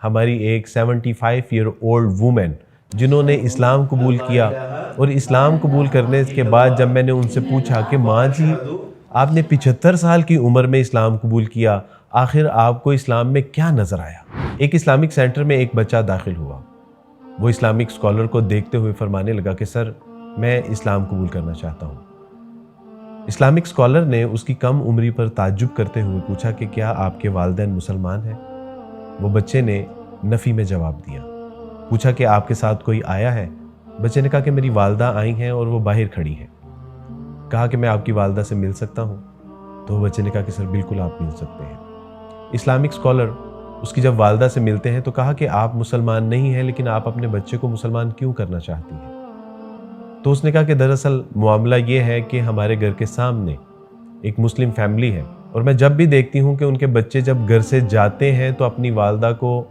ہماری ایک 75 year old woman جنہوں نے اسلام قبول کیا، اور اسلام قبول کرنے کے بعد جب میں نے ان سے پوچھا کہ ماں جی آپ نے 75 سال کی عمر میں اسلام قبول کیا، آخر آپ کو اسلام میں کیا نظر آیا؟ ایک اسلامک سینٹر میں ایک بچہ داخل ہوا، وہ اسلامک اسکالر کو دیکھتے ہوئے فرمانے لگا کہ سر میں اسلام قبول کرنا چاہتا ہوں۔ اسلامک اسکالر نے اس کی کم عمری پر تعجب کرتے ہوئے پوچھا کہ کیا آپ کے والدین مسلمان ہیں؟ وہ بچے نے نفی میں جواب دیا۔ پوچھا کہ آپ کے ساتھ کوئی آیا ہے؟ بچے نے کہا کہ میری والدہ آئی ہیں اور وہ باہر کھڑی ہیں۔ کہا کہ میں آپ کی والدہ سے مل سکتا ہوں؟ تو وہ بچے نے کہا کہ سر بالکل آپ مل سکتے ہیں۔ اسلامک اسکالر اس کی جب والدہ سے ملتے ہیں تو کہا کہ آپ مسلمان نہیں ہیں، لیکن آپ اپنے بچے کو مسلمان کیوں کرنا چاہتی ہیں؟ تو اس نے کہا کہ دراصل معاملہ یہ ہے کہ ہمارے گھر کے سامنے ایک مسلم فیملی ہے، اور میں جب بھی دیکھتی ہوں کہ ان کے بچے جب گھر سے جاتے ہیں تو اپنی والدہ کو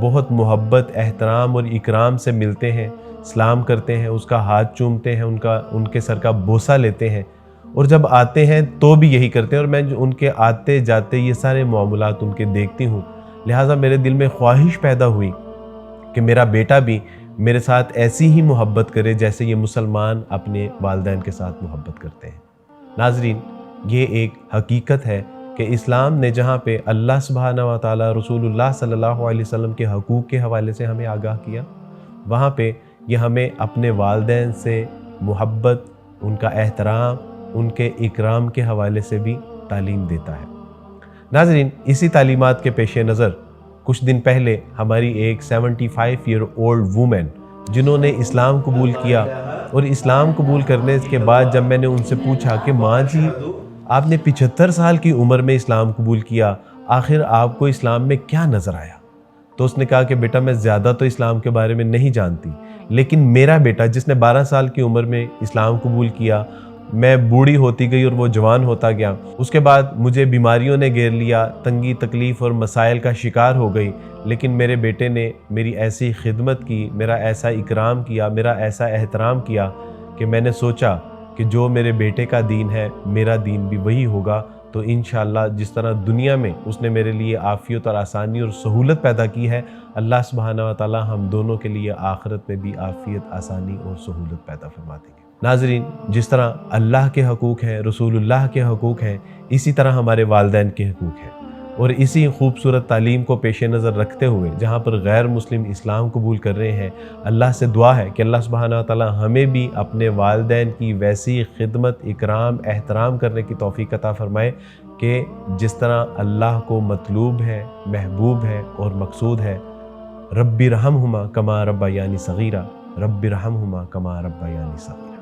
بہت محبت، احترام اور اکرام سے ملتے ہیں، سلام کرتے ہیں، اس کا ہاتھ چومتے ہیں، ان کے سر کا بوسہ لیتے ہیں، اور جب آتے ہیں تو بھی یہی کرتے ہیں، اور میں ان کے آتے جاتے یہ سارے معاملات ان کے دیکھتی ہوں، لہٰذا میرے دل میں خواہش پیدا ہوئی کہ میرا بیٹا بھی میرے ساتھ ایسی ہی محبت کرے جیسے یہ مسلمان اپنے والدین کے ساتھ محبت کرتے ہیں۔ ناظرین، یہ ایک حقیقت ہے کہ اسلام نے جہاں پہ اللہ سبحانہ و تعالیٰ، رسول اللہ صلی اللہ علیہ وسلم کے حقوق کے حوالے سے ہمیں آگاہ کیا، وہاں پہ یہ ہمیں اپنے والدین سے محبت، ان کا احترام، ان کے اکرام کے حوالے سے بھی تعلیم دیتا ہے۔ ناظرین، اسی تعلیمات کے پیش نظر کچھ دن پہلے ہماری ایک 75 ایئر اولڈ وومن جنہوں نے اسلام قبول کیا، اور اسلام قبول کرنے کے بعد جب میں نے ان سے پوچھا کہ ماں جی آپ نے 75 سال کی عمر میں اسلام قبول کیا، آخر آپ کو اسلام میں کیا نظر آیا؟ تو اس نے کہا کہ بیٹا میں زیادہ تو اسلام کے بارے میں نہیں جانتی، لیکن میرا بیٹا جس نے 12 سال کی عمر میں اسلام قبول کیا، میں بوڑھی ہوتی گئی اور وہ جوان ہوتا گیا، اس کے بعد مجھے بیماریوں نے گھیر لیا، تنگی تکلیف اور مسائل کا شکار ہو گئی، لیکن میرے بیٹے نے میری ایسی خدمت کی، میرا ایسا اکرام کیا، میرا ایسا احترام کیا کہ میں نے سوچا کہ جو میرے بیٹے کا دین ہے میرا دین بھی وہی ہوگا، تو انشاءاللہ جس طرح دنیا میں اس نے میرے لیے عافیت اور آسانی اور سہولت پیدا کی ہے، اللہ سبحانہ و تعالی ہم دونوں کے لیے آخرت میں بھی عافیت، آسانی اور سہولت پیدا فرما دیں گے۔ ناظرین، جس طرح اللہ کے حقوق ہیں، رسول اللہ کے حقوق ہیں، اسی طرح ہمارے والدین کے حقوق ہیں، اور اسی خوبصورت تعلیم کو پیش نظر رکھتے ہوئے جہاں پر غیر مسلم اسلام قبول کر رہے ہیں، اللہ سے دعا ہے کہ اللہ سبحانہ وتعالی ہمیں بھی اپنے والدین کی ویسی خدمت، اکرام، احترام کرنے کی توفیق عطا فرمائے کہ جس طرح اللہ کو مطلوب ہے، محبوب ہے اور مقصود ہے۔ رب ارحمہما کما ربیانی صغیرا، رب ارحمہما کما ربیانی صغیرا۔